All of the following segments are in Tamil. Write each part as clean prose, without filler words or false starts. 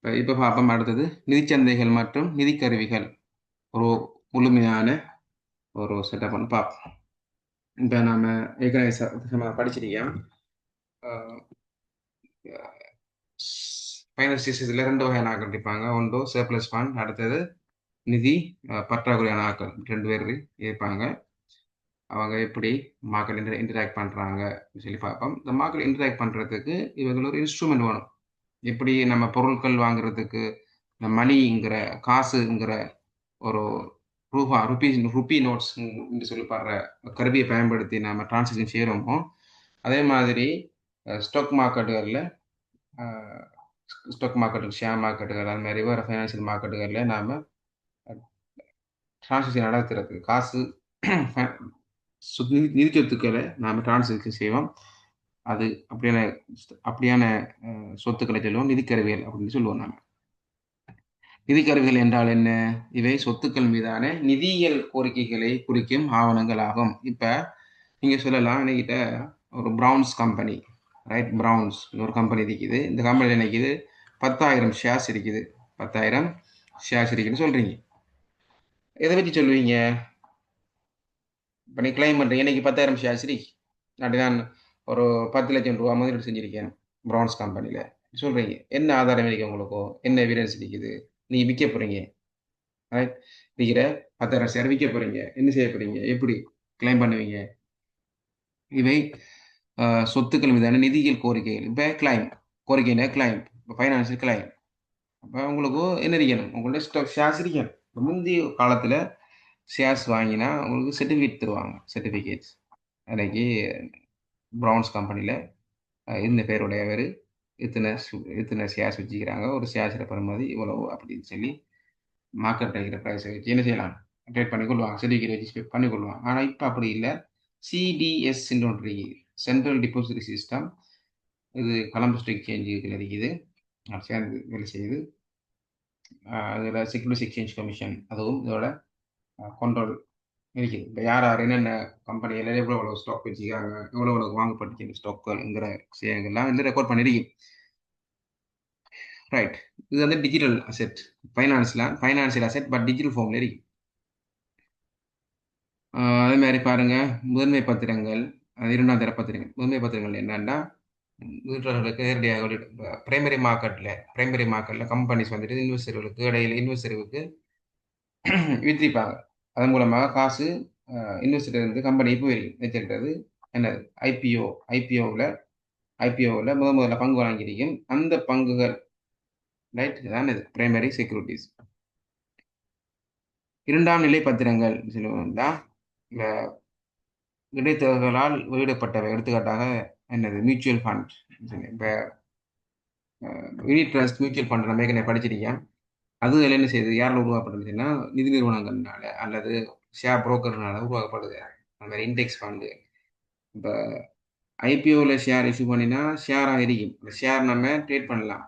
இப்போ பார்ப்போம் அடுத்தது நிதிச்சந்தைகள் மற்றும் நிதி கருவிகள் ஒரு முழுமையான ஒரு செட்டப் பண்ணி பார்ப்போம். இப்போ நாம ஏற்கனவே படிச்சிருக்கோம். ஃபைனான்ஸ் இதில் ரெண்டு வகையான ஆக்கள் இருப்பாங்க. ஒன்று சர்ப்ளஸ் ஃபண்ட், அடுத்தது நிதி பற்றாக்குறையான ஆக்கள். ரெண்டு பேர் இருப்பாங்க. அவங்க எப்படி மார்க்கெட் இன்டராக்ட் பண்ணுறாங்க சொல்லி பார்ப்போம். இந்த மார்க்கெட் இன்டராக்ட் பண்ணுறதுக்கு இவங்க ஒரு இன்ஸ்ட்ருமெண்ட் வேணும். எப்படி நம்ம பொருட்கள் வாங்குறதுக்கு இந்த மணிங்கிற காசுங்கிற ஒரு ருபி நோட்ஸ் என்று சொல்லப்படுற கருவியை பயன்படுத்தி நம்ம டிரான்சாக்ஷன் செய்கிறோமோ, அதே மாதிரி ஸ்டாக் மார்க்கெட்டுகளில் ஸ்டாக் மார்க்கெட்டு, ஷேர் மார்க்கெட்டுகள், அது மாதிரி வேறு ஃபைனான்சியல் மார்க்கெட்டுகளில் நாம் டிரான்சாக்ஷன் நடத்துறதுக்கு காசு நிதி சொத்துக்களை நாம் டிரான்சாக்ஷன் செய்வோம். அது அப்படியான சொத்துக்களை சொல்லுவோம் நிதிக்கருவிகள் அப்படின்னு சொல்லுவோம். நாம் நிதிக்கருவிகள் என்றால் என்ன? இவை சொத்துக்கள் மீதான நிதியியல் கோரிக்கைகளை குறிக்கும் ஆவணங்கள் ஆகும். இப்போ நீங்கள் சொல்லலாம், என்கிட்ட ஒரு ப்ரௌன்ஸ் கம்பெனி, ரைட்? ப்ரௌன்ஸ் ஒரு கம்பெனி இருக்குது. இந்த கம்பெனியில் நினைக்குது 10,000 ஷேர்ஸ் இருக்குது. 10,000 ஷேர்ஸ் இருக்குதுன்னு சொல்கிறீங்க. எதை பற்றி சொல்லுவீங்க? இப்போ நீ கிளைம் பண்ணுறீங்க, இன்னைக்கு 10,000 ஷேர்ஸ் இருக்கு, அப்படி நான் ஒரு 10 லட்சம் ரூபா முதலீடு செஞ்சுருக்கேன் ப்ரௌன்ஸ் கம்பெனியில் சொல்கிறீங்க. என்ன ஆதாரம் இருக்கு உங்களுக்கோ? என்ன எவிடன்ஸ் இருக்குது? நீங்கள் விற்க போகிறீங்க, ரைட்? விற்கிற 10,000 ஷேர் விற்க போகிறீங்க. என்ன செய்ய போகிறீங்க? எப்படி கிளைம் பண்ணுவீங்க? இவை சொத்துக்கள் மீதான நிதியியல் கோரிக்கைகள். இப்போ கிளைம் கோரிக்கைனா கிளைம், இப்போ ஃபைனான்சியல் கிளைம். அப்போ உங்களுக்கு என்ன இருக்கணும்? உங்கள்ட்ட ஸ்டாக் ஷேர்ஸ் இருக்கணும். முந்தைய காலத்தில் ஷேர்ஸ் வாங்கினா உங்களுக்கு சர்டிஃபிகேட் தருவாங்க, சர்டிஃபிகேட்ஸ். அன்றைக்கி ப்ரௌன்ஸ் கம்பெனியில் இந்த பேருடையவர் இத்தனை ஷேர்ஸ் வச்சுக்கிறாங்க, ஒரு ஷேர்ஸில் பெறுமதி இவ்வளவு அப்படின்னு சொல்லி மார்க்கெட்டில் இருக்கிற ப்ரைஸை வச்சு என்ன செய்யலாம், ட்ரேட் பண்ணி கொள்வாங்க, சர்டிஃபிகேட் வச்சு பண்ணி கொள்வாங்க. ஆனால் இப்போ அப்படி இல்லை. சிடிஎஸ் ஒன்று, சென்ட்ரல் டிபாசிட்டரி சிஸ்டம். இது கொலம்பஸ் ஸ்டாக் எக்ஸ்சேஞ்சுகள் இருக்குது, சேர்ந்து வேலை செய்யுது. அதில் செக்யூரிட்டிஸ் எக்ஸ்சேஞ்ச் கமிஷன் அதுவும் இதோட கண்ட்ரோல் இருக்குது. இப்போ யார் யார் என்னென்ன கம்பெனியில் எவ்வளோ ஸ்டாக் வச்சுக்கிறாங்க, எவ்வளோ வாங்கப்பட்டுச்சு ஸ்டாக்குங்கிற விஷயங்கள்லாம் இதில் ரெக்கார்ட் பண்ணியிருக்கு, ரைட்? இது வந்து digital asset. Financial asset but digital ஃபார்மில் இருக்கு. அதே மாதிரி பாருங்க, முதன்மை பத்திரங்கள், இரண்டாம் தர பத்திரங்கள். முதன்மை பத்திரங்கள் என்னன்னா முதலீட்டாளர்களுக்கு நேரடியாக பிரைமரி மார்க்கெட்டில் கம்பெனிஸ் வந்துட்டு இன்வெஸ்டர்களுக்கு இடையில இன்வெஸ்டர்களுக்கு வித்திருப்பாங்க. அதன் மூலமாக காசு இன்வெஸ்டர் இருந்து கம்பெனிக்கு போயிருக்கு வச்சிருக்கிறது. என்னது? ஐபிஓவில் முதல்ல பங்கு வாங்கியிருக்கும். அந்த பங்குகள், ரைட், தான் இது பிரைமரி செக்யூரிட்டிஸ். இரண்டாம் நிலை பத்திரங்கள் தான் இடைத்தரகர்களால் வெளியிடப்பட்டவை. எடுத்துக்காட்டாக என்னது? Mutual fund. இப்போ யூனிட் ட்ரஸ்ட் மியூச்சுவல் ஃபண்ட் நம்ம ஏற்கனவே படிச்சிருக்கேன். அது என்ன செய்யுது? யாரால் உருவாக்கப்படுதுன்னா நிதி நிறுவனங்கள்னால அல்லது ஷேர் புரோக்கர்னால உருவாக்கப்படுது. அந்த மாதிரி இண்டெக்ஸ் ஃபண்டு. இப்போ ஐபிஓவில் ஷேர் இஷ்யூ பண்ணினா ஷேராக இருக்கும். அந்த ஷேர் நம்ம ட்ரேட் பண்ணலாம்.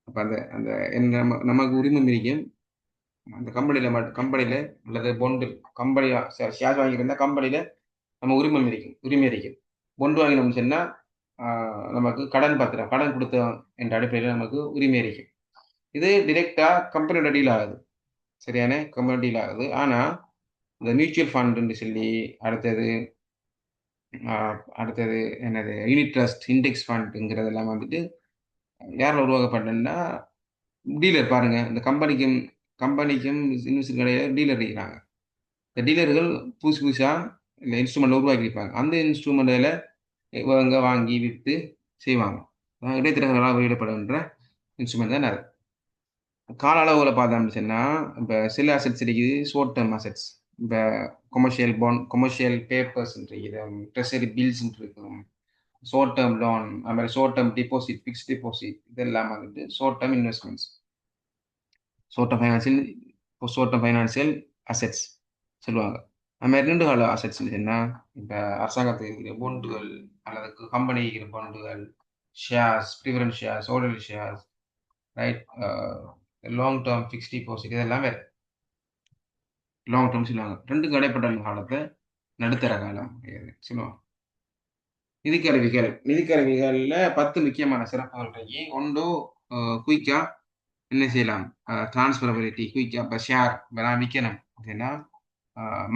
அப்போ அந்த நமக்கு உரிமம் இருக்கும். அந்த கம்பெனியில் அல்லது பொண்டு கம்பெனி ஷேர் வாங்கியிருந்தால் கம்பெனியில் நம்ம உரிமை இருக்கும். பொண்டு வாங்கினோம்னு சொன்னால் நமக்கு கடன் கொடுத்தோம் என்ற அடிப்படையில் நமக்கு உரிமை இருக்கும். இது டிரெக்டாக கம்பெனியோட டீல் ஆகுது, சரியான கம்பெனி டீல் ஆகுது. ஆனால் இந்த மியூச்சுவல் ஃபண்டுன்னு சொல்லி அடுத்தது என்னது? யூனிட் ட்ரஸ்ட், இண்டெக்ஸ் ஃபண்டுங்கிறதெல்லாம் வந்துட்டு யாரில் உருவாக்கப்பட்டதுன்னா டீலர். பாருங்க, இந்த கம்பெனிக்கும் இன்வெஸ்டர் இடையில டீலர் இருக்கிறாங்க. இந்த டீலர்கள் புதுசாக இந்த இன்ஸ்ட்ருமெண்ட் உருவாக்கியிருப்பாங்க. அந்த இன்ஸ்ட்ருமெண்ட்டில் இவங்க வாங்கி விற்று செய்வாங்க. இடைத்தரகர்களால் வெளியிடப்படுகின்ற இன்ஸ்ட்ருமெண்ட் தான் அது. கால அளவில் பார்த்தோம்னு சொன்னால் இப்போ சில அசெட்ஸ் இருக்குது, ஷார்ட் டேர்ம் அசெட்ஸ். இப்போ கொமர்ஷியல் பேப்பர்ஸ் இருக்குது, ட்ரெஷரி பில்ஸ் இருக்கும், ஷார்ட் டேர்ம் லோன், அது மாதிரி short term deposit, fixed deposit, இதெல்லாம் வந்துட்டு short term investments, short term financial assets சொல்லுவாங்க. அது மாதிரி ரெண்டு கால அசெட்ஸ் சொன்னா இப்போ அரசாங்கத்துக்கு இருக்கிற பாண்டுகள் அல்லது கம்பெனி இருக்கிற பாண்டுகள், shares, preference shares, ordinary shares, right? Long term fixed deposit, இதெல்லாம் வேறு லாங் டேர்ம் சொல்லுவாங்க. ரெண்டுக்கும் இடைப்பட்ட காலத்தை நடுத்தர காலம் சொல்லுவாங்க. நிதிக்கருவிகளில் 10 முக்கியமான சிறப்புகள் இருக்கு. ஒன்று குயிக்காக என்ன செய்யலாம், ட்ரான்ஸ்ஃபரபிலிட்டி குயிக்காக இப்போ ஷேர் நான் விற்கணும் அப்படின்னா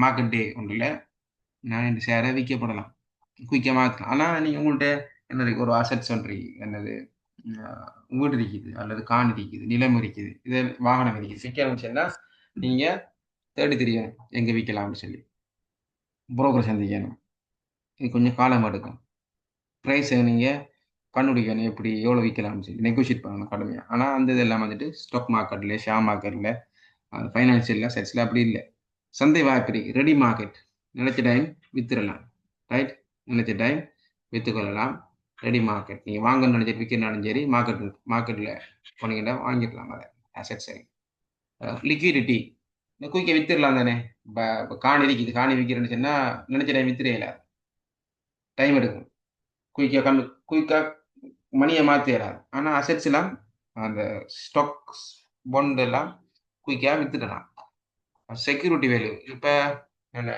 மார்க்கெட் டே ஒன்றில் நான் இந்த ஷேரை விற்கப்படலாம், குயிக்காக மாற்றலாம். ஆனால் நீங்கள் உங்கள்கிட்ட என்னது ஒரு அசட்ஸ் ஒன்று என்னது வீடு இருக்குது அல்லது காணி இருக்குது, நிலம் இருக்குது, இது வாகனம் இருக்குது, விற்கணும்னு சொன்னால் நீங்கள் தேடி தெரியணும் எங்கே விற்கலாம்னு சொல்லி புரோக்கர் சந்திக்கணும். இது கொஞ்சம் காலம் எடுக்கும். ப்ரைஸை நீங்கள் கண்டுபிடிக்கணும், எப்படி எவ்வளோ விற்கலாம்னு சொல்லி நெகோஷியேட் பண்ணணும் கடுமையாக. ஆனால் அந்த இதெல்லாம் வந்துட்டு ஸ்டாக் மார்க்கெட்டில், ஷேர் மார்க்கெட்டில், ஃபைனான்சியல் அசெட்ஸில் அப்படி இல்லை. சந்தை வாய்ப்பு இருக்குது, ரெடி மார்க்கெட். நினைச்ச டைம் வித்துடலாம், ரைட்? நினைச்ச டைம் விற்றுக்கொள்ளலாம். ரெடி மார்க்கெட் நீங்கள் வாங்கணும்னு நினைச்சிட்டு விற்கணும்னாலும் சரி, மார்க்கெட்டில் போனீங்கன்னா வாங்கிடலாம் அதை அசெட். சரி, லிக்விடிட்டி குயிக்காக வித்துடலாம் தானே. இப்போ காணி இருக்குது, காணி விற்கிறேன்னு சொன்னால் நினைச்ச டைம் வித்துறையில டைம் எடுக்கும். குயிக்காக மணியை மாற்றிடாது. ஆனால் அசெட்ஸ் எல்லாம் அந்த ஸ்டாக்ஸ் பாண்ட் எல்லாம் குயிக்காக வித்துடலாம். செக்யூரிட்டி வேல்யூ இப்போ என்ன,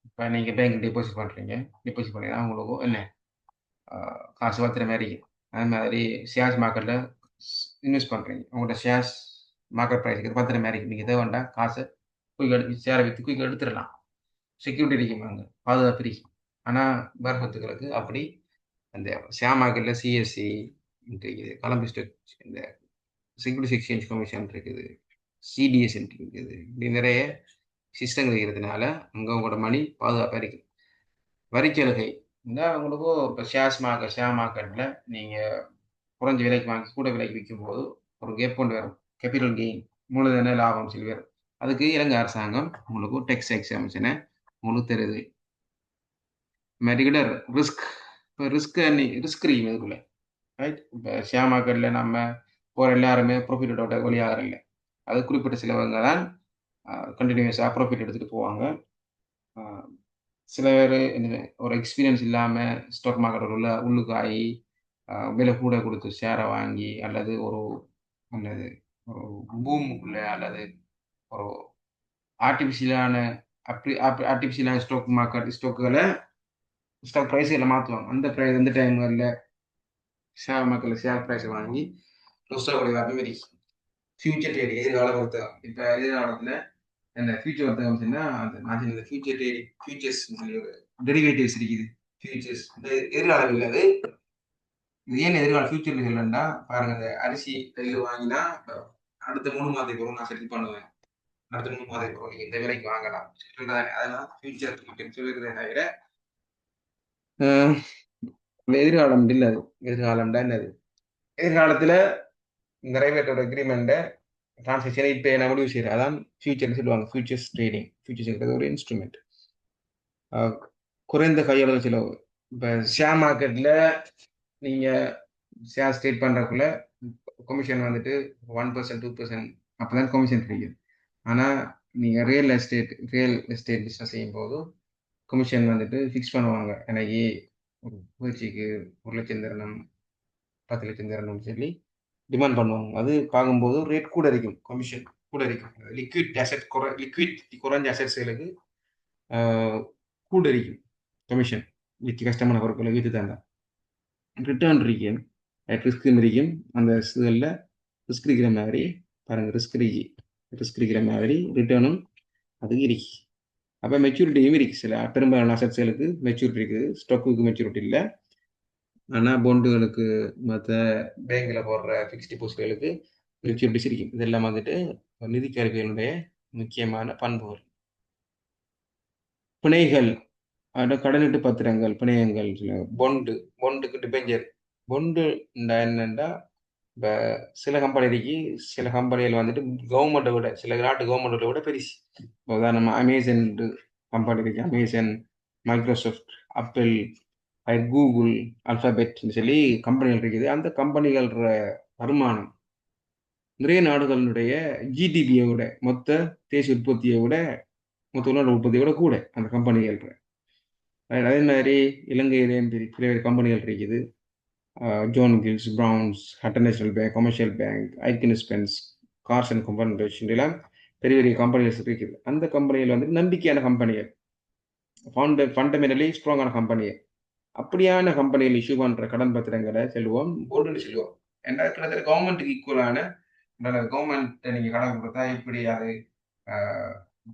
இப்போ நீங்கள் பேங்க் டெபாசிட் பண்ணுறீங்க, டெபாசிட் பண்ணினா உங்களுக்கு என்ன காசு பத்திர மாதிரி. அது மாதிரி ஷேர்ஸ் மார்க்கெட்டில் இன்வெஸ்ட் பண்ணுறீங்க, உங்கள்கிட்ட ஷேர்ஸ் மார்க்கெட் ப்ரைஸுக்கு பத்திர மாதிரி நீங்கள் எதை வேண்டாம் காசை குயிக் ஷேரை விற்று குயிக் எடுத்துடலாம். செக்யூரிட்டி இருக்குமாங்க, பாதுகாப்பு இருக்கு. ஆனால் வரப்பத்துக்களுக்கு அப்படி அந்த ஷேர் மார்க்கெட்டில் சிஎஸ்சி இருக்குது, கொலம்பஸ் ஸ்டாக், இந்த செக்யூரிட்டி எக்ஸ்சேஞ்ச் கமிஷன் இருக்குது, சிடிஎஸ் இருக்குது, இப்படி நிறைய சிஸ்டங்கள் இருக்கிறதுனால அங்கே உங்களோட மணி பாதுகாப்பாக இருக்குது. வரிச்சலுகை இருந்தால் உங்களுக்கும் இப்போ ஷேர் மார்க்கெட்டில் நீங்கள் குறைஞ்ச விலைக்கு வாங்கி கூட விலைக்கு விற்கும் போது ஒரு கேப் கொண்டு வரும், கேபிட்டல் கெயின், மூலதன லாபம் சொல்லி வரும். அதுக்கு இலங்கை அரசாங்கம் உங்களுக்கு டெக்ஸ் எக்ஸாம்ஷனை உங்களுக்கு தருது. மெடிக்கலர் ரிஸ்க், இப்போ ரிஸ்க் இருக்குது இதுக்குள்ள, ரைட்? இப்போ ஷேர் மார்க்கெட்டில் நம்ம போகிற எல்லாருமே ப்ராஃபிட்டோட வெளியாகிறதில்ல. அது குறிப்பிட்ட சிலவங்க தான் கண்டினியூஸாக ப்ராஃபிட் எடுத்துகிட்டு போவாங்க. சில பேர் என்ன ஒரு எக்ஸ்பீரியன்ஸ் இல்லாமல் ஸ்டாக் மார்க்கெட்டில் உள்ளுக்கு ஆகி விலை கூட கொடுத்து ஷேரை வாங்கி அல்லது ஒரு என்னது ஒரு பூமுக்குள்ளே அல்லது ஒரு ஆர்டிஃபிஷியலான ஆர்டிஃபிஷியலான ஸ்டாக் மார்க்கெட் ஸ்டாக்குகளை ஸ்டாக் ப்ரைஸுகளை மாற்றுவாங்க. அந்த ப்ரைஸ் அந்த டைம்களில் ஷேர் மார்க்கெட்டில் ஷேர் ப்ரைஸை வாங்கி புஸ்தகக்கூடிய மாதிரி ஃபியூச்சர் ட்ரேடிங் எதிர்கால வர்த்தகம். இப்போ எதிர்காலத்தில் என்ன ஃபியூச்சர் வர்த்தகம் சொன்னால் அந்த நான் இந்த ஃபியூச்சர் ட்ரேடிங் ஃபியூச்சர்ஸ் டெரிவேட்டிவ்ஸ் இருக்குது, ஃபியூச்சர்ஸ் இந்த எதிர்காலம் இல்லாது. இது ஏன் எதிர்கால ஃபியூச்சரில் இல்லைன்னா பாருங்க, இந்த அரிசி நெல் வாங்கினா அடுத்த 3 மாதத்துக்கு பிறகு நான் செட்டில் பண்ணுவேன், அடுத்த 3 மாதத்துக்கு பிறகு நீங்கள் இந்த விலைக்கு வாங்கலாம் சொல்லிருந்தாங்க. அதெல்லாம் ஃபியூச்சர் சொல்லியிருக்கிறத தவிர எதிர்காலம் இல்லை. அது எதிர்காலம்டா என்னது, எதிர்காலத்தில் நிறைவேற்ற அக்ரிமெண்ட்டை டிரான்சாக்ஷனை இப்போ என்ன முடிவு செய்கிறேன், அதான் ஃபியூச்சர்னு சொல்லுவாங்க. ஃபியூச்சர்ஸ் ட்ரேடிங், ஃபியூச்சர்ஸ் ஒரு இன்ஸ்ட்ருமெண்ட். குறைந்த கையளவு செலவு. இப்போ ஷேர் மார்க்கெட்டில் நீங்கள் ஷேர் ட்ரேட் பண்ணுறக்குள்ள கமிஷன் வந்துட்டு 1%, 2% அப்போ தான் கமிஷன் கிடைக்குது. ஆனால் நீங்கள் ரியல் எஸ்டேட் பிஸ்னஸ் செய்யும் போது கமிஷன் வந்துட்டு ஃபிக்ஸ் பண்ணுவாங்க. எனக்கு ஒரு முயற்சிக்கு 1,00,000 தரணும், 10,00,000 தரணும்னு சொல்லி டிமாண்ட் பண்ணுவாங்க. அது பார்க்கும்போது ரேட் கூட இருக்கும், கமிஷன் கூட இருக்கும். லிக்விட் அசெட் லிக்விட் குறைஞ்ச அசெட்ஸ்களுக்கு கூட இருக்கும் கமிஷன். விற்க கஷ்டமான பொருட்களை விற்று தாங்க ரிட்டர்ன் இருக்கும், ரிஸ்க்கும் இருக்கும். அந்த இதில் ரிஸ்க் இருக்கிற மாதிரி பாருங்கள், ரிஸ்க் இருக்கிற மாதிரி ரிட்டர்னும் அதுக்கு இருக்கு. அப்போ மெச்சூரிட்டியும் இருக்குது. சில பெரும்பாலான அசெட்ஸ்களுக்கு மெச்சூரிட்டி இருக்குது, ஸ்டாக்குக்கு மெச்சூரிட்டி இல்லை. ஆனால் பாண்டுகளுக்கு மற்ற பேங்கில் போடுற ஃபிக்ஸ்ட் டிபாசிட்களுக்கு மெச்சூரிட்டிஸ் இருக்கும். இதெல்லாம் வந்துட்டு நிதி கருவிகளுடைய முக்கியமான பண்புகள். பிணைகள், கடனீட்டு பத்திரங்கள், பிணையங்கள், பொண்டுக்கு டிபெஞ்சர். பொண்டு என்னென்னா இப்போ சில கம்பெனிகள் வந்துட்டு கவர்மெண்ட்டை விட, சில நாட்டு கவர்மெண்ட்டை விட பெருசு. உதாரணமாக அமேசான் கம்பெனி இருக்கு, அமேசான், மைக்ரோசாஃப்ட், ஆப்பிள், கூகுள், அல்ஃபாபெட்னு சொல்லி கம்பெனிகள் இருக்குது. அந்த கம்பெனிகள் வருமானம் நிறைய நாடுகளுடைய ஜிடிபியை விட, மொத்த தேசிய உற்பத்தியை விட, மொத்த உள்நாட்டு உற்பத்தியை விட கூட அந்த கம்பெனிகள். அதே மாதிரி இலங்கையிலேயும் பெரிய கம்பெனிகள் இருக்குது. John Keells, Browns, Hatton National Bank, Commercial Bank, Aitken Spence, Cars and கம்பெனிஷன் எல்லாம் பெரிய பெரிய கம்பெனிகள் இருக்குது. அந்த கம்பெனிகள் வந்து நம்பிக்கையான கம்பெனிகள், ஃபண்டமெண்டலி ஸ்ட்ராங்கான கம்பெனிகள். அப்படியான கம்பெனிகள் இஷ்யூ பண்ணுற கடன் பத்திரங்களை சொல்லுவோம் போல்டுன்னு சொல்லுவோம். ஏன்னா கிட்டத்தட்ட கவர்மெண்ட்டுக்கு ஈக்குவலான கவர்மெண்ட் நீங்க கடன் கொடுத்தா இப்படி அது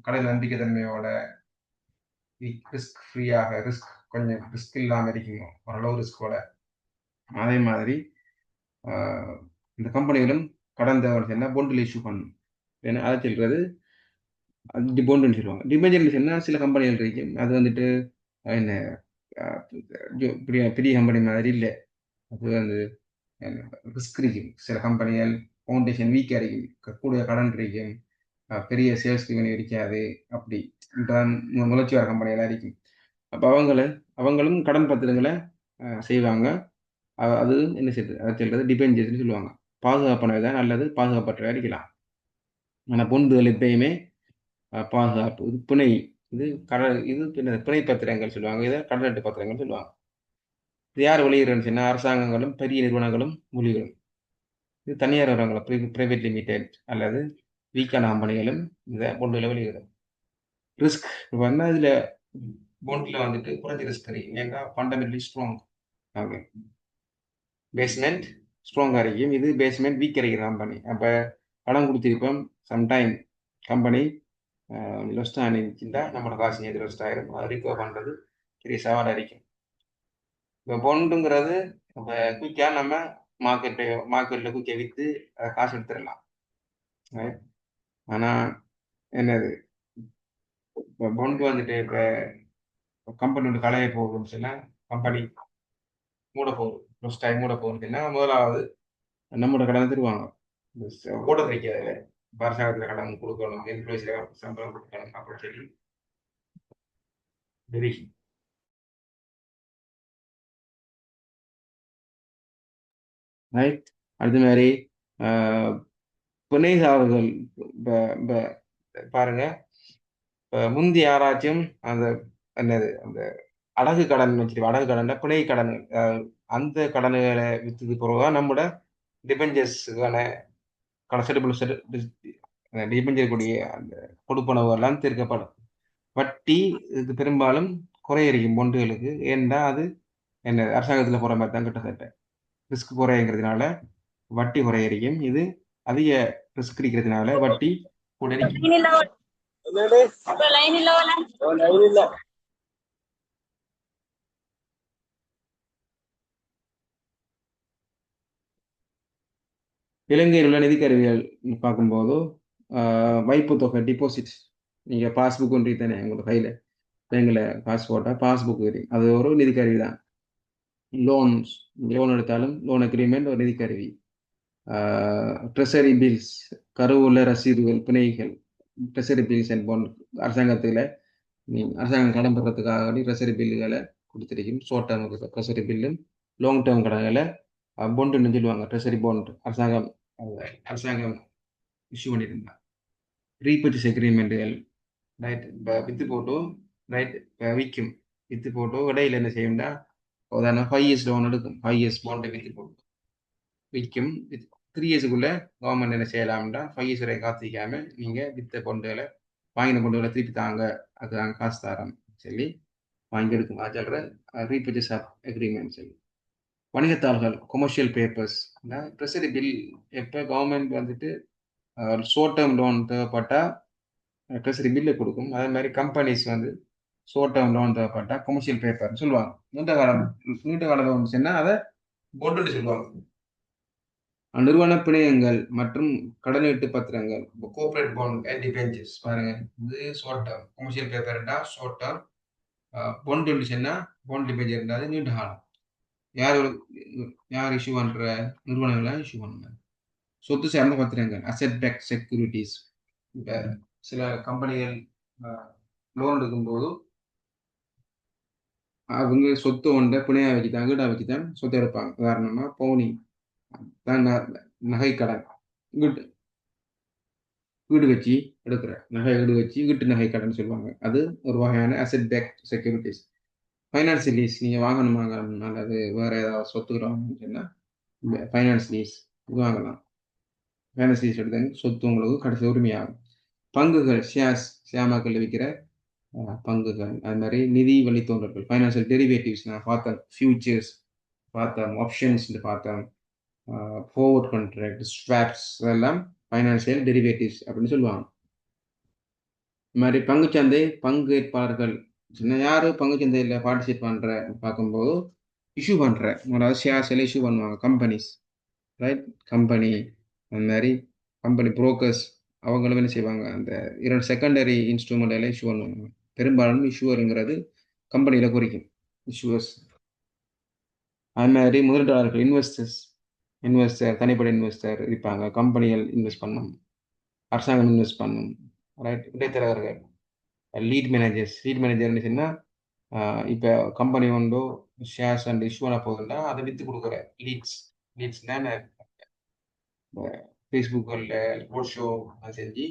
கடன் நம்பிக்கைத்தன்மையோட ரிஸ்க் ஃப்ரீயாக கொஞ்சம் ரிஸ்க் இல்லாமல் இருக்குங்க ஓரளவு ரிஸ்கோட அதே மாதிரி இந்த கம்பெனிகளும் கடன் தேவை பொண்டில் இஷ்யூ பண்ணணும் ஏன்னா அதை சொல்றது பொண்டுன்னு சொல்லுவாங்க டிபெஞ்சர்னா சில கம்பெனிகள் இருக்கும் அது வந்துட்டு என்ன பெரிய கம்பெனி மாதிரி இல்லை அது வந்து ரிஸ்க் இருக்கும் சில கம்பெனிகள் ஃபவுண்டேஷன் வீக்காக இருக்கும் கூடிய கடன் இருக்கும் பெரிய சேல்ஸ் ரெவன்யூ இருக்காது அப்படி முளைச்சி வர கம்பெனிகளாக இருக்கும் அப்போ அவங்களும் கடன் பத்திரங்களை செய்வாங்க அது என்ன செய்யுது அதை சொல்றது டிபெஞ்சர்ஸ்னு சொல்லுவாங்க பாதுகாப்பானவை தான் அல்லது பாதுகாப்பற்றவை அடிக்கலாம் ஆனால் பொண்டுகள் எப்பயுமே பாதுகாப்பு இது பிணை இது பிணை பத்திரங்கள் சொல்லுவாங்க இதை கடனட்டு பத்திரங்கள் சொல்லுவாங்க இது யார் வெளியிடுறதுன்னா அரசாங்கங்களும் பெரிய நிறுவனங்களும் வெளியிடும் இது தனியார் நிறுவனங்கள் பிரைவேட் லிமிடெட் அல்லது வீக்கான கம்பெனிகளும் இந்த பொண்டுகளை வெளியிடும் ரிஸ்க் வந்து இதில் பொண்டில் வந்துட்டு குறைஞ்ச ரிஸ்க் இருக்கும் ஏன்னா ஃபண்டமெண்டலி ஸ்ட்ராங் ஓகே பேஸ்மெண்ட் ஸ்ட்ராங்காக இருக்கும் இது பேஸ்மெண்ட் வீக் கிடைக்கிற கம்பெனி அப்போ கடன் கொடுத்திருப்போம் சம்டைம் கம்பெனி லொஸ்டாக இருந்துச்சுன்னா நம்மளோட காசு நேற்று லொஸ்ட் ஆயிரும் அதை ரிகவர் பண்ணுறது பெரிய சவாலாக இருக்கும் இப்போ பொண்டுங்கிறது இப்போ குயிக்காக நம்ம மார்க்கெட்டில் குயிக்காக விற்று காசு எடுத்துடலாம் ஆனால் என்னது இப்போ பொண்டு வந்துட்டு இப்போ கம்பெனி வந்து கலைய போகுதுன்னு சொன்னால் கம்பெனி மூட போகுது லொஸ்ட் ஆகி மூட போகுதுன்னா முதலாவது நம்மளோட கடனை தருவாங்க ஓட வைக்காது அரசாங்கத்தில் கடன் கொடுக்கணும் எம்ப்ளாயிஸில் சம்பளம் கொடுக்கணும் அப்படின்னு சொல்லி பெருகி ரைட் அது மாதிரி பிணைதாரர்கள் பாருங்க முந்தி யாராச்சும் அந்த என்னது அந்த அடகு கடன் வச்சுட்டு அடகு கடன்ல பிணை கடன் அந்த கடன்களை விற்றது பிறகுதான் நம்மளோட டிபெஞ்சர்ஸுக்கான டிபெஞ்சக்கூடிய அந்த கொடுப்பனவு எல்லாம் தீர்க்கப்படும் வட்டி இது பெரும்பாலும் குறையிருக்கும் பொண்டுகளுக்கு ஏன்னா அது என்ன அரசாங்கத்தில் போகிற மாதிரி தான் கிட்டத்தட்ட ரிஸ்க் குறைங்கிறதுனால வட்டி குறையிருக்கும் இது அதிக ரிஸ்க் இருக்கிறதுனால வட்டி கூட இலங்கையில் உள்ள நிதி கருவிகள் பார்க்கும்போது வைப்பு தொகை டிபாசிட் நீங்கள் பாஸ்புக் ஒன்றி தானே உங்களோட கையில் பேங்கில் காசு போட்டால் பாஸ்புக் வரும் அது ஒரு நிதி கருவி தான் லோன் எடுத்தாலும் லோன் அக்ரிமெண்ட் ஒரு நிதி கருவி ட்ரெஷரி பில்ஸ் கருவுள்ள ரசீதுகள் பிணைகள் ட்ரெஷரி பில்ஸ் அண்ட் போன் அரசாங்கத்தில் அரசாங்கம் கடன் பெறத்துக்காக ட்ரெஷரி பில்லுகளை கொடுத்துருக்கும் ஷார்ட் டேர்முக்கு ட்ரெஷரி பில்லும் லாங் டேர்ம் கடன்களை பொண்டுன்னு சொல்லுவாங்க ட்ரெஷரி பாண்ட் அரசாங்கம் இஷ்யூ பண்ணியிருந்தா ரீபர்ச்சேஸ் அக்ரிமெண்ட்டுகள் ரைட் இப்போ வித்து போட்டோ ரைட் விற்கும் வித்து போட்டோ இடையில என்ன செய்யும்னா உதாரணம் 5 years லோன் எடுக்கும் 5 years பாண்டை வித்து போட்டு விற்கும் 3 yearsக்குள்ள கவர்மெண்ட் என்ன செய்யலாம்னா 5 years வரை காத்திக்காம நீங்கள் வித்த பொண்டுகளை வாங்கின பொண்டுகளை திருப்பி தாங்க அது நாங்கள் காசு தரோம் சொல்லி வாங்கி எடுக்கும் அது சொல்கிற ரீபர்ச்சேஸ் அக்ரிமெண்ட் சொல்லி வணிகத்தாள்கள் கொமர்ஷியல் பேப்பர்ஸ் ட்ரெஷரி பில் எப்போ கவர்மெண்ட் வந்துட்டு ஷார்ட் டேர்ம் லோன் தேவைப்பட்டால் ட்ரெஷரி பில்லை கொடுக்கும் அதே மாதிரி கம்பெனிஸ் வந்து ஷார்ட் டேர்ம் லோன் தேவைப்பட்டால் கொமர்ஷியல் பேப்பர்னு சொல்லுவாங்க நீண்ட கால லோன் சொன்னால் அதை பொண்டுன்னு சொல்லுவாங்க நிறுவன பிணையங்கள் மற்றும் கடனீட்டு பத்திரங்கள் கோஆபரேட் பாண்ட் அண்ட் டிபெஞ்சர்ஸ் பாருங்க இது ஷார்ட் டேர்ம் கொமர்ஷியல் பேப்பர்டா ஷார்ட் டேர்ம் பொண்டு சொன்னால் பாண்ட் டிபெஞ்சர் அது நீண்ட காலம் யார் இஷ்யூ பண்ற நிறுவனங்களை இஷ்யூ பண்ணுங்க சொத்து சார்ந்த பத்திரங்கள் அசெட் பேக் செக்யூரிட்டிஸ் இப்போ சில கம்பெனிகள் லோன் எடுக்கும்போது அவங்க சொத்து ஒன்றை பிணையா வச்சுதான் வீடா வச்சுதான் சொத்து எடுப்பாங்க உதாரணமா பவுனி தான் நகை கடன் வீடு வச்சு எடுக்கிற நகை வீடு வச்சு வீட்டு நகை கடன் சொல்லுவாங்க அது ஒரு வகையான asset back securities finance lease நீங்கள் வாங்கணுமாங்க அல்லது வேறு ஏதாவது சொத்துக்கிற வாங்கணும்னு சொன்னால் ஃபைனான்ஸ் லீஸ் இது வாங்கலாம் ஃபைனான்ஸ் லீஸ் எடுத்தாங்க சொத்து உங்களுக்கு கடைசி உரிமையாகும் பங்குகள் ஷியாமாக்கள் விற்கிற பங்குகள் அது மாதிரி நிதி வழித்தோன்றல்கள் ஃபைனான்சியல் டெரிவேட்டிவ்ஸ் நான் பார்த்தேன் ஃபியூச்சர்ஸ் பார்த்தேன் ஆப்ஷன்ஸ் பார்த்தேன் ஃபார்வர்ட் கான்ட்ராக்ட், ஸ்வாப்ஸ் இதெல்லாம் ஃபைனான்சியல் டெரிவேட்டிவ்ஸ் அப்படின்னு சொல்லுவாங்க. இது மாதிரி பங்குச்சந்தை பங்கேற்பாளர்கள் யாரு பங்குச்சந்தையில் பார்ட்டிசிபேட் பண்ற பார்க்கும்போது இஷ்யூ பண்ற அதாவது ஷேர்ஸ் எல்லாம் இஷ்யூ பண்ணுவாங்க கம்பெனிஸ், ரைட்? கம்பெனி அந்த மாதிரி கம்பெனி புரோக்கர்ஸ் அவங்களும் என்ன செய்வாங்க, அந்த இரண்டு செகண்டரி இன்ஸ்ட்ருமெண்ட் எல்லாம் இஷ்யூ பண்ணுவாங்க. பெரும்பாலும் இஷ்யூவருங்கிறது கம்பெனியில் குறிக்கும் இஷ்யூவர்ஸ். அது மாதிரி முதலீட்டாளர்கள் இன்வெஸ்டர் தனிப்பட்ட இன்வெஸ்டர் இருப்பாங்க. கம்பெனிகள் இன்வெஸ்ட் பண்ணும், அரசாங்கம் இன்வெஸ்ட் பண்ணும், ரைட்? இடைத்தரகர்கள், லீட் மேனேஜர்னு சொன்னால் இப்போ கம்பெனி ஒன்றோ ஷேர்ஸ் அண்ட் இஷ்யூ பண்ண போகுதுன்னா அதை விற்று கொடுக்குற லீட்ஸ் தான் ஃபேஸ்புக்கில் ரோட் ஷோ செஞ்சு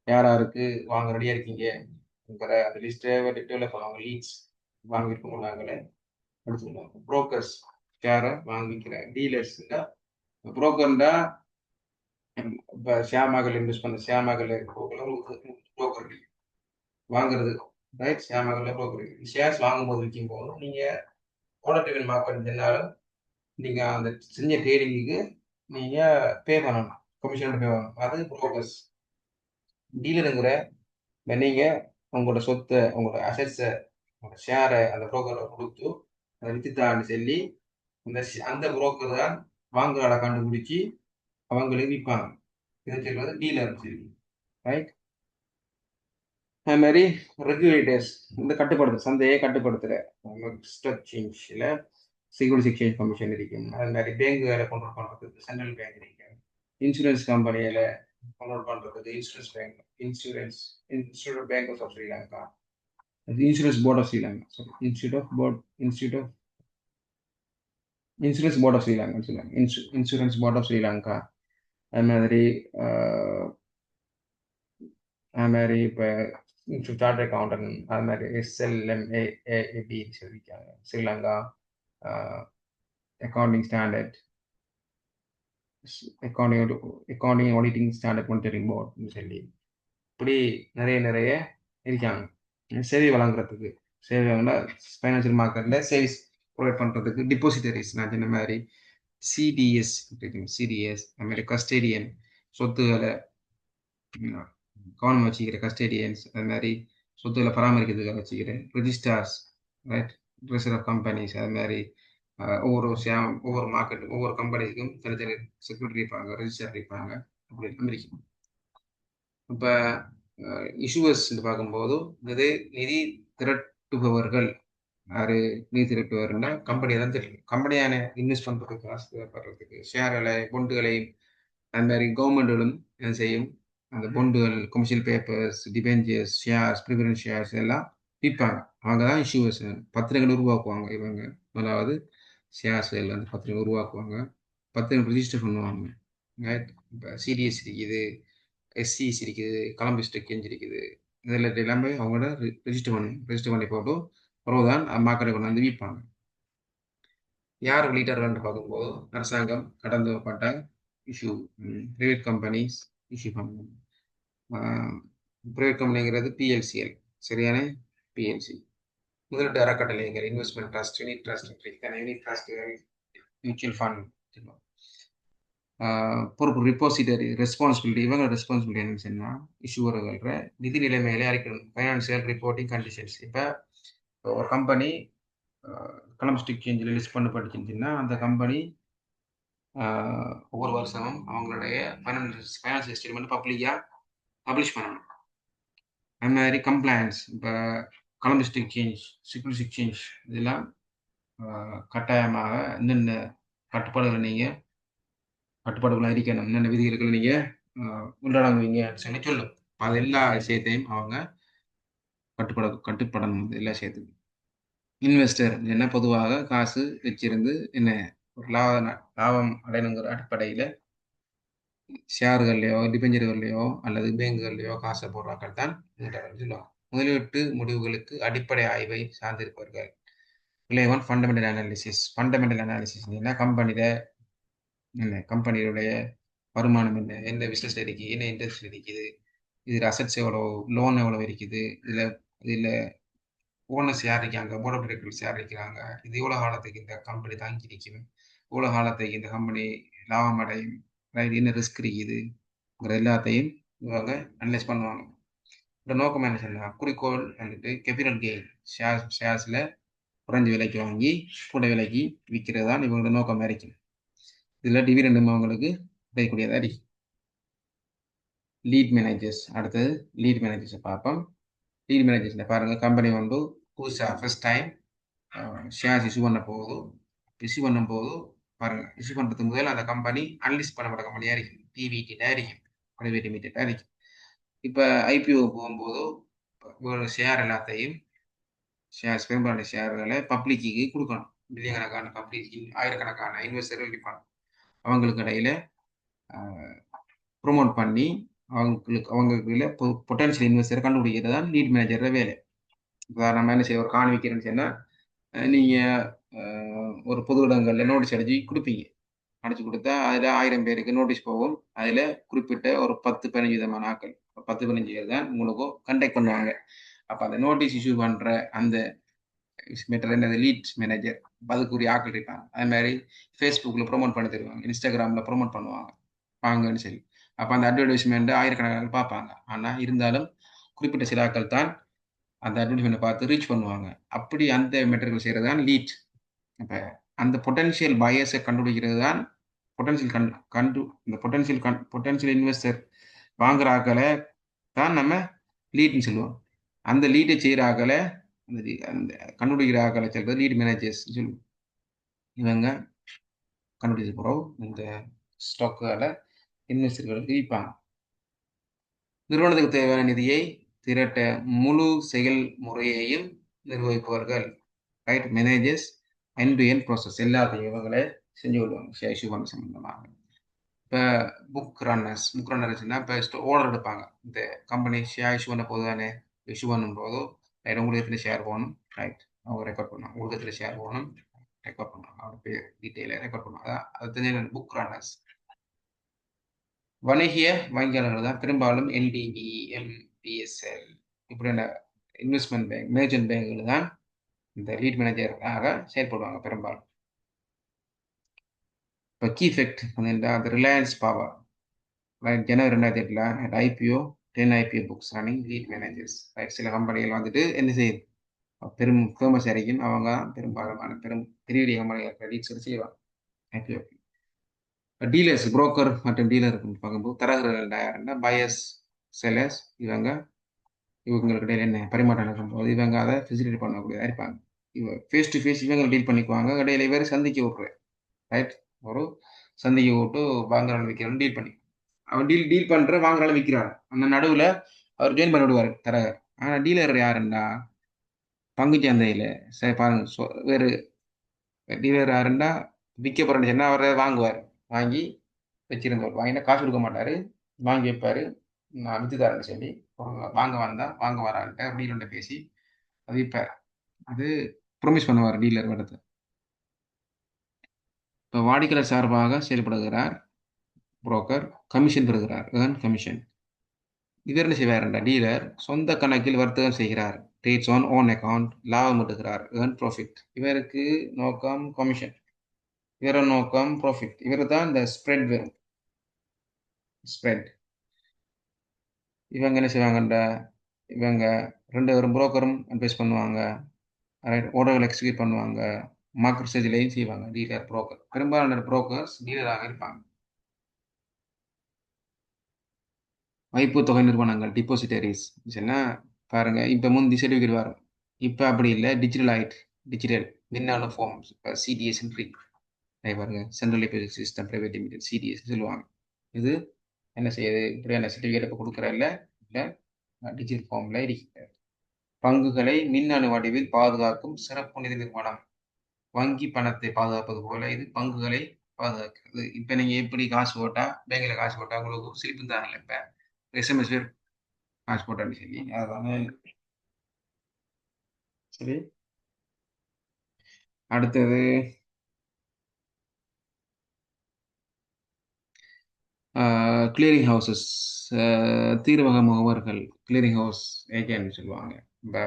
யார் யாருக்கு வாங்க ரெடியாக இருக்கீங்க அந்த லிஸ்ட்டை டெவலப் பண்ணுவாங்க. லீட்ஸ் வாங்கியிருக்கோம் நாங்களே அப்படி சொல்லுவாங்க. புரோக்கர்ஸ் ஷேரை வாங்கிக்கிற டீலர்ஸ்னா புரோக்கர்ண்டா இப்போ ஷேர் மார்க்கெட் இன்வெஸ்ட் பண்ண ஷேர் மார்க்கெட்டில் புரோக்கர் வாங்குறது, ரைட்? ஷேர் மார்க்கெட்டில் புரோக்கர் ஷேர்ஸ் வாங்கும்போது விற்கும் போது நீங்கள் ஓடட்டிவ் மார்க்கெட் இருந்தாலும் நீங்கள் அந்த செஞ்ச ட்ரேடிங்குக்கு நீங்கள் பே பண்ணணும், கமிஷன் பே பண்ணணும். அது புரோக்கர்ஸ். டீலருங்கிற நீங்கள் உங்களோட சொத்தை, உங்களோட அசட்ஸை, உங்களோட ஷேரை அந்த புரோக்கரை கொடுத்து அதை விற்றுத்தான்னு சொல்லி அந்த புரோக்கர் தான் வாங்குறாளை கண்டுபிடிச்சி அவங்களுக்கு விற்பாங்க. இதை சொல்றது டீலர் சொல்லி, ரைட்? அது மாதிரி ரெகுலேட்டர்ஸ் இந்த கட்டுப்படுத்து சந்தையை கட்டுப்படுத்துகிற ஸ்டாக் சேஞ்சில் செக்யூரிட்டி எக்ஸ்சேஞ்ச் கமிஷன் இருக்கும். அது மாதிரி பேங்குகளை கண்ட்ரோல் பண்ணுறதுக்கு சென்ட்ரல் பேங்க் இருக்கும். இன்சூரன்ஸ் கம்பெனியில் கண்ட்ரோல் பண்ணுறதுக்கு insurance bank of Sri Lanka, insurance board of Sri Lanka, insurance board of ஸ்ரீலங்கான்னு சொல்லுவாங்க. Insurance board of Sri Lanka. அது மாதிரி இப்போ சார்ட் அக்கௌண்டன்ட், அது மாதிரி SLMAAB சொல்லியிருக்காங்க, Sri Lanka accounting standard, accounting auditing standard monitoring போர்ட்னு சொல்லி இப்படி நிறைய இருக்காங்க. சேவை வழங்குறதுக்கு, சேவை ஃபைனான்சியல் மார்க்கெட்டில் சேவிஸ் ப்ரொவைட் பண்ணுறதுக்கு டிபாசிட்டரிஸ் நான் சொன்ன மாதிரி சிடிஎஸ், அது மாதிரி கஸ்டேடியன், சொத்துக்களை கவனம் வச்சுக்கிற கஸ்டேடியன்ஸ், அது மாதிரி சொத்துக்களை பராமரிக்கிறதுக்காக வச்சுக்கிற ரெஜிஸ்டார்ஸ், ரைட்? ரிசர்வ் கம்பெனிஸ், அது மாதிரி ஒவ்வொரு மார்க்கெட் ஒவ்வொரு கம்பெனிக்கும் தனித்தனி செக்யூரிட்டி இருப்பாங்க, ரெஜிஸ்டர் இருப்பாங்க. அப்படி இருக்கும். இப்போ இஷ்யூவர்ஸ் பார்க்கும்போது இது நிதி திரட்டுபவர்கள். யாரு நிதி திரட்டுபவர்னா கம்பெனி தான் தெரியும். கம்பெனியான இன்வெஸ்ட் பண்ணுறதுக்கு, காசு தேவைப்படுறதுக்கு ஷேர்களை பொண்டுகளையும் அது மாதிரி கவர்மெண்ட்களும் என்ன செய்யும், அந்த பொண்டுகள், commercial papers, debentures, shares, preference shares எல்லாம் விற்பாங்க. அவங்க தான் இஷ்யூவர்ஸ். பத்திரங்கள் உருவாக்குவாங்க இவங்க. முதலாவது ஷேர்ஸ் அந்த பத்திரங்கள் உருவாக்குவாங்க, பத்திரங்கள் ரிஜிஸ்டர் பண்ணுவாங்க, ரைட்? இப்போ சிடிஎஸ் இருக்குது, எஸ்சிஎஸ் இருக்குது, கொலம்பஸ் ஸ்டாக் இருக்குது. இதில் எல்லாமே அவங்களோட ரெஜிஸ்டர் பண்ணி போட்டு பிறகுதான் மார்க்கெட்டை கொண்டு வந்து விற்பாங்க. யார் வெளியிட்டார்கள் பார்க்கும்போது அரசாங்கம் கடந்து பட்ட இஷ்யூ, பிரைவேட் கம்பெனிஸ் இஷ்யூ பண்ணுவோம். பிரைவேட் கம்பெனிங்கிறது பிஎல்சிஎல், சரியான பிஎல்சி. முதலீட்டு அறக்கட்டளைகள், இன்வெஸ்ட்மெண்ட் ட்ரஸ்ட், யூனிட் ட்ரஸ்ட்டுகள், மியூச்சுவல் ஃபண்ட், பொறுப்பு ரிப்போசிட்டரி, ரெஸ்பான்சிபிலிட்டி. இவங்க ரெஸ்பான்சிபிலிட்டி என்னன்னு சொன்னால் இஷ்யூவர்கள நிதி நிலைமையிலே அறிக்கணும், ஃபைனான்சியல் ரிப்போர்ட்டிங் கண்டிஷன்ஸ். இப்போ ஒரு கம்பெனி கொலம்பஸ் ஸ்டாக் எக்ஸ்சேஞ்சில் லிஸ்ட் பண்ணப்பட்டுச்சுன்னா அந்த கம்பெனி ஒவ்வொரு வருஷமும் அவங்களுடைய ஃபைனான்சியல் ஸ்டேட்மெண்ட் பப்ளிக்காக பப்ளிஷ் பண்ணணும். அது மாதிரி கம்ப்ளைண்ட்ஸ், இப்போ Columbus stock exchange, security exchange இதெல்லாம் கட்டாயமாக என்னென்ன கட்டுப்பாடுகளை இருக்கணும், என்னென்ன விதிகளை நீங்கள் உள்ளடங்குவீங்க சொல்லி சொல்லும். அது எல்லா விஷயத்தையும் அவங்க கட்டுப்படணும். எல்லா விஷயத்துக்கும் இன்வெஸ்டர் என்ன பொதுவாக காசு வச்சிருந்து என்ன ஒரு லாபம் அடையணுங்கிற அடிப்படையில் ஷேர்கள்லையோ டிபெஞ்சர்கள்லையோ அல்லது பேங்குகள்லையோ காசை போடுறாக்கள் தான் சொல்லுவாங்க. முதலீட்டு முடிவுகளுக்கு அடிப்படை ஆய்வை சார்ந்திருப்பவர்கள். ஃபண்டமெண்டல் அனாலிசிஸ் என்ன கம்பெனியுடைய வருமானம் என்ன பிஸ்னஸ் இருக்குது, என்ன இன்ட்ரெஸ்ட் இருக்குது, இதில் அசட்ஸ் எவ்வளோ, லோன் எவ்வளோ இருக்குது, இதில் ஓனர்ஸ் யார் இருக்காங்க, போர்ட் ஆஃப் டைரக்டர்ஸ் யார் இருக்கிறாங்க, இது எவ்வளோ காலத்துக்கு இந்த கம்பெனி தாங்கி நிற்கும், எவ்வளோ காலத்துக்கு இந்த கம்பெனி லாபம் அடையும், ரைட், என்ன ரிஸ்க் இருக்குதுங்கிற எல்லாத்தையும் இவங்க அனலைஸ் பண்ணுவாங்க. இந்த நோக்கம் என்ன சொல்லலாம், குறிக்கோள் வந்துட்டு கேபிட்டல் கெயின், ஷேர்ஸில் குறைஞ்ச விலைக்கு வாங்கி கூட விலைக்கு விற்கிறது தான் இவங்களோட நோக்கம் இருக்கும். இதில் டிவிடெண்டும் அவங்களுக்கு கிடைக்கக்கூடியதாக இருக்கு. லீட் மேனேஜர்ஸ், அடுத்தது லீட் மேனேஜர்ஸை பார்ப்போம். லீட் மேனேஜர்ஸில் பாருங்கள், கம்பெனி வந்து புதுசாக ஃபர்ஸ்ட் டைம் ஷேர்ஸ் இஷ்யூ பண்ண போகுது. இஷ்யூ பண்ணும்போது பாருங்கள், இஷ்யூ பண்ணுறதுக்கு முதல் அந்த கம்பெனி அன்லிஸ்ட் பண்ணப்பட்ட கம்பெனியாக இருக்கும், டிவிடியாக இருக்கும், ப்ரைவேட் லிமிட்டடாக இருக்கும். இப்போ ஐபிஓ போகும்போது ஒரு ஷேர் எல்லாத்தையும் பெரும்பாலான ஷேர்களை பப்ளிக்கு கொடுக்கணும். மில்லியன் கணக்கான பப்ளிக், ஆயிரக்கணக்கான இன்வெஸ்டர்கள் இருப்பாங்க. அவங்களுக்கு இடையில ப்ரொமோட் பண்ணி அவங்களுக்குள்ள பொட்டன்ஷியல் இன்வெஸ்டரை கண்டுபிடிக்கிறது தான் லீட் மேனேஜரோட வேலை. உதாரணமாக என்ன செய்ய, ஒரு காணி விற்கிறேன்னு சொன்னால் நீங்கள் ஒரு பொது இடங்களில் நோட்டீஸ் அடிச்சு கொடுப்பீங்க. அடிச்சு கொடுத்தா அதில் 1000 பேருக்கு நோட்டீஸ் போகும். அதில் குறிப்பிட்ட ஒரு 10-15 விதமான ஆட்கள், 10-15 பேர் தான் உங்களுக்கு கண்டக்ட் பண்ணுவாங்க. அப்போ அந்த நோட்டீஸ் இஷ்யூ பண்ணுற அந்த என்னது லீட் மேனேஜர், அதுக்குரிய ஆட்கள் இருப்பாங்க. அது மாதிரி ஃபேஸ்புக்கில் ப்ரொமோட் பண்ணி தருவாங்க, இன்ஸ்டாகிராமில் ப்ரொமோட் பண்ணுவாங்க வாங்கன்னு சொல்லி. அப்போ அந்த அட்வர்டைஸ்மெண்ட்டை ஆயிரக்கணக்கான பார்ப்பாங்க. ஆனால் இருந்தாலும் குறிப்பிட்ட சில ஆட்கள் தான் அந்த அட்வர்டைஸ்மெண்ட்டை பார்த்து ரீச் பண்ணுவாங்க. அப்படி அந்த மெட்டீரியல் செய்கிறது தான் லீட். அப்போ அந்த பொட்டன்ஷியல் பயர்ஸை கண்டுபிடிக்கிறது தான் இந்த பொட்டன்ஷியல் இன்வெஸ்டர் வாங்குற ஆக்களை தான் நம்ம லீட்னு சொல்லுவோம். அந்த லீடை செய்கிற ஆக்களை, அந்த கண்டுபிடிக்கிற ஆக்களை சொல்கிறது லீட் மேனேஜர்ஸ் சொல்லுவோம். இவங்க கண்டுபிடிச்ச பிறகு இந்த ஸ்டாக்குகளை இன்வெஸ்டர்களுக்கு விற்பாங்க. நிறுவனத்துக்கு தேவையான நிதியை திரட்ட முழு செயல்முறையையும் நிர்வகிப்பவர்கள், right, managers end to end process எல்லாத்தையும் இவங்களே செஞ்சு கொள்வாங்க ஷேர் இஷ்யூ பண்ண சம்பந்தமாக. இப்போ புக் ரன்னர்ஸ்னா இப்போ ஆர்டர் எடுப்பாங்க. இந்த கம்பெனி ஷேர் இஷ்யூ பண்ண போது தானே, இஷ்யூ பண்ணும்போது உங்களுக்கு எத்தனை ஷேர் போகணும், ரைட், அவங்க ரெக்கார்ட் பண்ணுவாங்க. உங்களுக்கு எத்தனை ஷேர் போகணும் ரெக்கார்ட் பண்ணுவாங்க. அவரோட பேர் டீட்டெயிலாக ரெக்கார்ட் பண்ணுவாங்க. அது தெரிஞ்ச புக் ரன்னர்ஸ். வணிக வங்கியாளர்கள் தான் பெரும்பாலும் எல்டிவி, எம்பிஎஸ்எல் இப்படியான இன்வெஸ்ட்மெண்ட் பேங்க், மேஜர் பேங்குகள் தான் இந்த லீட் மேனேஜராக செயல்படுவாங்க பெரும்பாலும். இப்போ கீ ஃபேக்ட் அது ரிலையன்ஸ் பவர், ரைட், ஜனவரி 2008 IPO 10 IPO books running lead managers, right. சில கம்பெனிகள் வந்துட்டு என்ன செய்யுது, பெரும் ஃபேமஸ் வரைக்கும் அவங்க பெரும்பாலான பெரிய கம்பெனிகள் லீட்ஸ் செய்வாங்க ஐபிஓ. டீலர்ஸ், புரோக்கர் மற்றும் டீலர் பார்க்கும்போது தரகர்கள் யாருன்னா பயர்ஸ், செல்லர்ஸ், இவங்களுக்கு இடையில என்ன பரிமாற்றம் நடக்கும்போது இவங்க அதை ஃபெசிலிட்டேட் பண்ணக்கூடியதாக இருப்பாங்க. ஃபேஸ் டு ஃபேஸ் இவங்க டீல் பண்ணிக்குவாங்க. இடையில இவர் சந்திக்க விட்ருவேன், ரைட். ஒரு சந்திக்க விட்டு வாங்குறாள் விற்கிறான்னு டீல் பண்ணி அவன் டீல் பண்ணுற வாங்குறாள் விற்கிறாள். அந்த நடுவில் அவர் ஜாயின் பண்ணி விடுவார் தரகர். ஆனால் டீலர் யாருன்னா பங்கு சந்தையில் சரி பாருங்க, வேறு டீலர் யாருன்னா விற்க போகிறேன்னு சொன்னால் அவரை வாங்குவார். வாங்கி வச்சிருந்தவர், வாங்கினா காசு கொடுக்க மாட்டார், வாங்கி வைப்பார். நான் வித்து தரேன்னு சொல்லி வாங்க வரான்ட்ட டீலர்கிட்ட பேசி அது விற்பார். அது ப்ரொமிஸ் பண்ணுவார் டீலர் இடத்துல. இப்போ வாடிக்கையாளர் சார்பாக செயல்படுகிறார் புரோக்கர், கமிஷன் பெறுகிறார், ஏர்ன் கமிஷன். இவர் என்ன செய்வார்டா, டீலர் சொந்த கணக்கில் வர்த்தகம் செய்கிறார், ட்ரேட்ஸ் ஆன் ஓன் அக்கவுண்ட், லாபம் ஈட்டுகிறார், ஏர்ன் ப்ராஃபிட். இவருக்கு நோக்கம் கமிஷன், இவர நோக்கம் ப்ராஃபிட். இவர் தான் இந்த ஸ்ப்ரெட் வரும், ஸ்ப்ரெட். இவங்க என்ன செய்வாங்கண்டா, இவங்க 2 பேரும் புரோக்கரும் அட்வைஸ் பண்ணுவாங்க, ஆர்டர்கள் எக்ஸிக்யூட் பண்ணுவாங்க, மார்க்கெட் ஸ்டேஜ்லையும் செய்வாங்க. டீலர், புரோக்கர், பெரும்பாலான புரோக்கர்ஸ் டீலராக இருப்பாங்க. வைப்பு தொகை நிறுவனங்கள், டிபாசிட்டரிஸ் சொன்னால் பாருங்கள், இப்போ முந்தி சர்டிஃபிகேட் வரும், இப்போ அப்படி இல்லை, டிஜிட்டல் மின்னான ஃபார்ம்ஸ். இப்போ சிடிஎஸ் பாருங்கள், central deposit system private limited, CTS சொல்லுவாங்க. இது என்ன செய்யுது, இப்படியான சர்டிஃபிகேட் இப்போ கொடுக்குற இல்லை டிஜிட்டல் ஃபார்மில் இருக்கிற பங்குகளை மின்னணு வடிவில் பாதுகாக்கும் சிறப்பு நிதி நிறுவனம். வங்கி பணத்தை பாதுகாப்பது போல இது பங்குகளை பாதுகாக்கிறது. இப்போ நீங்கள் எப்படி காசு போட்டால், பேங்கில் காசு போட்டால் உங்களுக்கு சிலிப்பு தானே, இப்போ எஸ்எம்எஸ் காசு போட்டான்னு சொல்லி அதான. சரி, அடுத்தது கிளியரிங் ஹவுசஸ், தீர்வக முகவர்கள், கிளியரிங் ஹவுஸ் ஏஜென்ட்னு சொல்லுவாங்க. இப்போ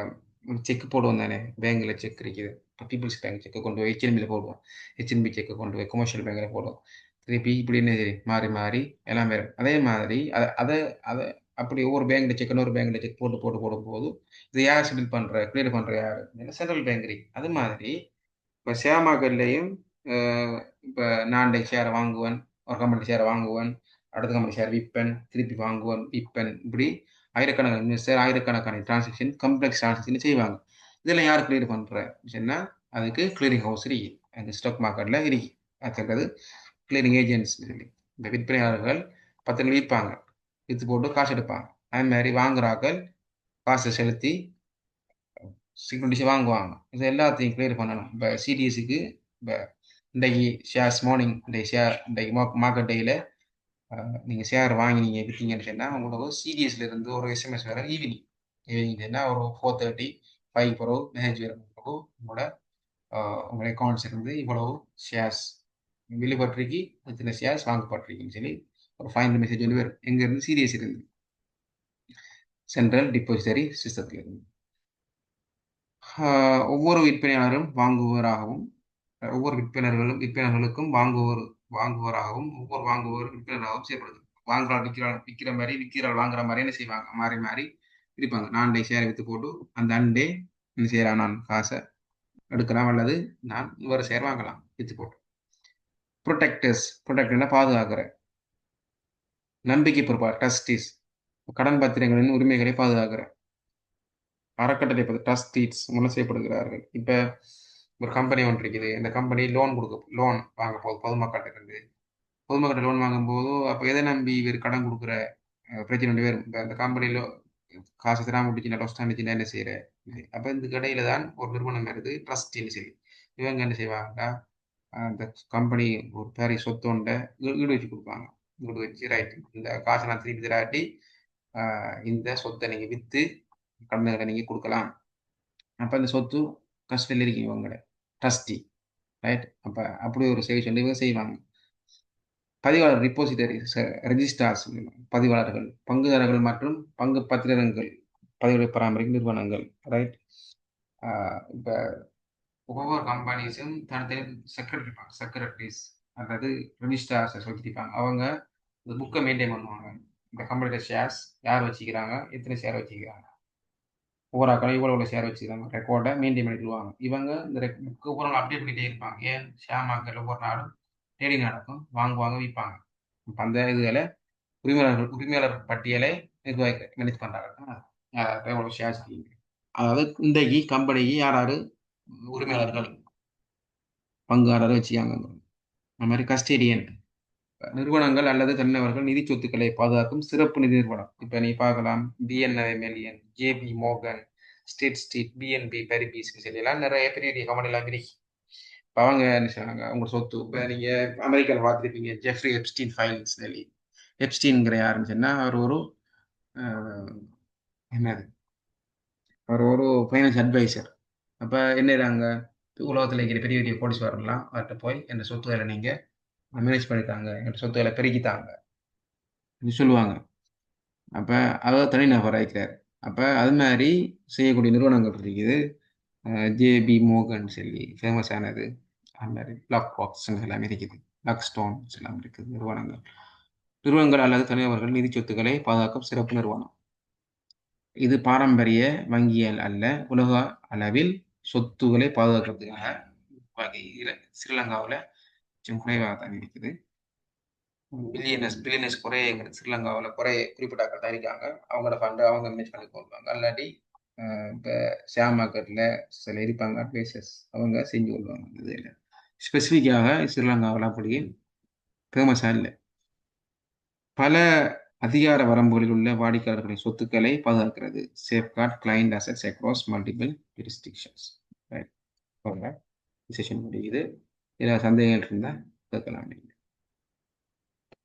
செக் போடுவோம் தானே, பேங்கில் செக் இருக்குது. இப்போ பீப்புள்ஸ் பேங்க் செக்கை கொண்டு போய் ஹெச்என்பியில் போடுவோம், ஹெச்என்பி செக்கை கொண்டு போய் கமர்ஷியல் பேங்கில் போடுவோம். திருப்பி இப்படின்னு மாறி, மாறி எல்லாம் வரும். அதே மாதிரி அத அத அத அப்படி ஒவ்வொரு பேங்க்ல செக் இன்னொரு பேங்க்ல செக் போட்டு, போட்டு போடும்போது, இது யார் செட்டில் பண்ற? கிளியர் பண்ற யாரு? சென்ட்ரல் பேங்க் இருக்கு. அது மாதிரி இப்ப ஷேர் மார்க்கெட்லயும் அ இப்ப நான் இன்றைக்கு ஷேர வாங்குவேன். ஒரு கம்பெனி ஷேர வாங்குவேன். அடுத்த கம்பெனி ஷேர் விப்பேன். திருப்பி வாங்குவேன், விப்பேன். இப்படி ஆயிரக்கணக்கான இன்வெஸ்டர் ஆயிரக்கணக்கான டிரான்சாக்ஷன் காம்ப்ளெக்ஸ் டிரான்சாக்ஷன் செய்வாங்க. இதெல்லாம் யார் கிளியர் பண்ற? சொன்னா, அதுக்கு கிளியரிங் ஹவுஸ் இருக்கு. அந்த ஸ்டாக் மார்க்கெட்ல இருக்கு. அது சொல்றது கிளியரிங் ஏஜென்ட்ஸ் சொல்லி. இந்த விற்பனையாளர்கள் பத்திரங்கள் விற்பாங்க. வித்து போட்டு காசு எடுப்பாங்க. அது மாதிரி வாங்குறார்கள் காசை செலுத்தி செக்யூரிட்டிஸ் வாங்குவாங்க. இது எல்லாத்தையும் கிளியர் பண்ணணும். இப்ப சிடிஎஸ்க்கு இப்ப இன்றைக்கு ஷேர்ஸ் மார்னிங் இன்றைக்கு இன்றைக்கு மார்க்கெட் டேல நீங்க ஷேர் வாங்கினீங்க வித்தீங்கன்னு சொன்னா உங்களுக்கு சிடிஎஸ்ல இருந்து ஒரு எஸ்எம்எஸ் வரும் ஈவினிங். ஈவினிங் சொன்னா ஒரு 4:30 5 பிறகு மெசேஜ் வரும். உங்களோட உங்களுடைய அக்கௌண்ட்ஸ் இருந்து இவ்வளவு ஷேர்ஸ் வெளிப்பட்டிருக்கு, இத்தனை ஷேர்ஸ் வாங்கப்பட்டிருக்குன்னு சொல்லி ஒரு ஃபைனல் மெசேஜ் வந்து வரும். எங்க இருந்து? சிடிஎஸ் இருந்து, சென்ட்ரல் டிபாசிட்டரி சிஸ்டத்துல இருந்து. ஒவ்வொரு விற்பனையாளரும் வாங்குபவராகவும், ஒவ்வொரு விற்பனர்களுக்கும் வாங்குவோராகவும், ஒவ்வொரு வாங்குவோர் விற்பனராகவும் செயல்படுது. வாங்குறாள் விற்கிறாள் விற்கிற மாதிரி விற்கிறாள் வாங்குற மாதிரி என்ன செய்வாங்க? மாறி மாறி இருப்பாங்க. நான் அண்டை ஷேரை வித்து போட்டு அந்த அண்டே என்ன செய்யலாம்? நான் காசை எடுக்கலாம் அல்லது நான் வேறு ஷேர் வாங்கலாம் வித்து போட்டு. ப்ரொடெக்டர்னா பாதுகாக்கிற. நம்பிக்கை பொறுப்பா ட்ரஸ்டீஸ் கடன் பத்திரங்களின் உரிமைகளை பாதுகாக்கிற அறக்கட்டளை ட்ரஸ்டீஸ் மூலம் செய்யப்படுகிறார்கள். இப்ப ஒரு கம்பெனி ஒன்று இருக்குது. இந்த கம்பெனி லோன் வாங்க போகுது பொதுமக்கள்கிட்ட இருந்து. பொதுமக்கள்கிட்ட லோன் வாங்கும்போது அப்ப எதை நம்பி இவர் கடன் கொடுக்குற பிரச்சனை ரெண்டு பேரும். இப்ப இந்த கம்பெனில காசு தராம முடிச்சுன்னா லொஸ்ட் ஆனிச்சுன்னா என்ன செய்யற? அப்ப இந்த கடையில தான் ஒரு நிறுவனம் வருது ட்ரஸ்டின்னு சொல்லி. இவங்க என்ன செய்வாங்கன்னா அந்த கம்பெனி ஒரு பேரை சொத்து ஒன்றை ஈடு வச்சு கொடுப்பாங்க. ஈடு வச்சு ரைட் இந்த காசை நான் திருப்பி தராட்டி இந்த சொத்தை நீங்க வித்து கடன்களை நீங்க கொடுக்கலாம். அப்ப இந்த சொத்து கஸ்டடியில் இருக்கு இவங்களோட ட்ரஸ்டி ரைட். அப்ப அப்படி ஒரு செய்தி சொல்லி இவங்க செய்வாங்க. பதிவாளர் ரிப்போசிட்டரி ரெஜிஸ்டார்ஸ் பதிவாளர்கள் பங்குதாரர்கள் மற்றும் பங்கு பத்திரங்கள் பதிவுகளை பராமரிக்கும் நிறுவனங்கள் ரைட். இப்ப ஒவ்வொரு கம்பெனிஸும் தனித்தனி செக்ரட்டரி இருப்பாங்க. செக்ரட்டரிஸ் அல்லது ரெஜிஸ்டார்ஸ் வச்சிருப்பாங்க. அவங்க இந்த புக்கை மெயின்டைன் பண்ணுவாங்க. இந்த கம்பெனியோட ஷேர்ஸ் யார் வச்சுக்கிறாங்க, எத்தனை ஷேர் வச்சுக்கிறாங்க, ஒவ்வொரு ஆக்களும் இவ்வளோ ஷேர் வச்சுக்கிறாங்க, ரெக்கார்டை மெயின்டைன் பண்ணிடுவாங்க. இவங்க இந்த புக்கு ஒவ்வொரு நாள் அப்டேட் பண்ணிட்டே இருப்பாங்க. ஏன்? ஷேர் மார்க்கெட் ஒவ்வொரு நாளும் ட்ரேடிங் நடக்கும், வாங்குவாங்க விற்பாங்க. அந்த இதுகளை உரிமையாளர் பட்டியலை நிர்வகிக்க மேனேஜ் பண்றாங்க. எவ்வளவு ஷேர்ஸ் அதாவது இன்றைக்கு கம்பெனிக்கு யார் யாரு உரிமையாளர்கள் பங்குதாரர் வச்சுக்காங்க. அந்த மாதிரி கஸ்டேடியன் நிறுவனங்கள் அல்லது தனிநபர்கள் நிதி சொத்துக்களை பாதுகாக்கும் சிறப்பு நிதி நிறுவனம். இப்ப நீ பார்க்கலாம் பிஎன்ஐ மெல்லியன், ஜேபி மோகன், ஸ்டேட் ஸ்ட்ரீட், பிஎன்பி பெரிபிஸ் சொல்லலாம் நிறைய பெரிய பெரிய கம்பெனி எல்லாம் இருக்கு. அவங்க என்ன செய்வாங்க? உங்க சொத்து இப்ப நீங்க அமெரிக்காவில் பார்த்துருப்பீங்க ஜெஃப்ரி எப்ஸ்டீன் ஃபைல்ஸ் சொல்லி. எப்ஸ்டீன்கிற யாருன்னு சொன்னா அவர் ஒரு என்னது அவர் ஒரு ஃபைனான்ஸ் அட்வைசர். அப்ப என்னறாங்க? உலகத்தில் இருக்கிற பெரிய பெரிய கோடீஸ்வரர்லாம் அவர்கிட்ட போய் என் சொத்துக்களை நீங்க மேனேஜ் பண்ணித்தாங்க, என் சொத்துக்களை பெருக்கித்தாங்க சொல்லுவாங்க. அப்ப அவர் தனிநபர் ஆயிக்கிறார். அப்ப அது மாதிரி செய்யக்கூடிய நிறுவனங்கள் இருக்குது. ஜேபி மோகன் சொல்லி ஃபேமஸ் ஆனது. அது மாதிரி பிளாக் பாக்ஸ் எல்லாமே இருக்குது. பிளாக் ஸ்டோன்ஸ் எல்லாம் இருக்குது நிறுவனங்கள். நிறுவனங்கள் அல்லது தனிநபர்கள் நிதி சொத்துக்களை பாதுகாக்கும் சிறப்பு நிறுவனம். இது பாரம்பரிய வங்கியல் அல்ல, உலக அளவில் சொத்துக்களை பாதுகாக்கிறதுக்காக ஸ்ரீலங்காவில் கொஞ்சம் குறைவாக தான் இருக்குது. பில்லியனர்ஸ் குறைய ஸ்ரீலங்காவில் குறைய குறிப்பிட்ட ஆட்கள் தான் இருக்காங்க. அவங்களோட ஃபண்டை அவங்க மேனேஜ் பண்ணி கொள்வாங்க. அல்லாட்டி இப்போ ஷேர் மார்க்கெட்டில் சில இருப்பாங்க அட்வைசர்ஸ், அவங்க செஞ்சு கொள்வாங்க. இதில் ஸ்பெசிஃபிக்காக ஸ்ரீலங்காவில் அப்படி ஃபேமஸாக இல்லை. பல அதிகார வரம்புகளில் உள்ள வாடிக்கையாளர்களின் சொத்துக்களை பாதுகாக்கிறது. Safeguard client assets across multiple jurisdictions. Right. Session முடியுது. ஏதாவது சந்தேகங்கள் இருந்தால் கேட்கலாம்.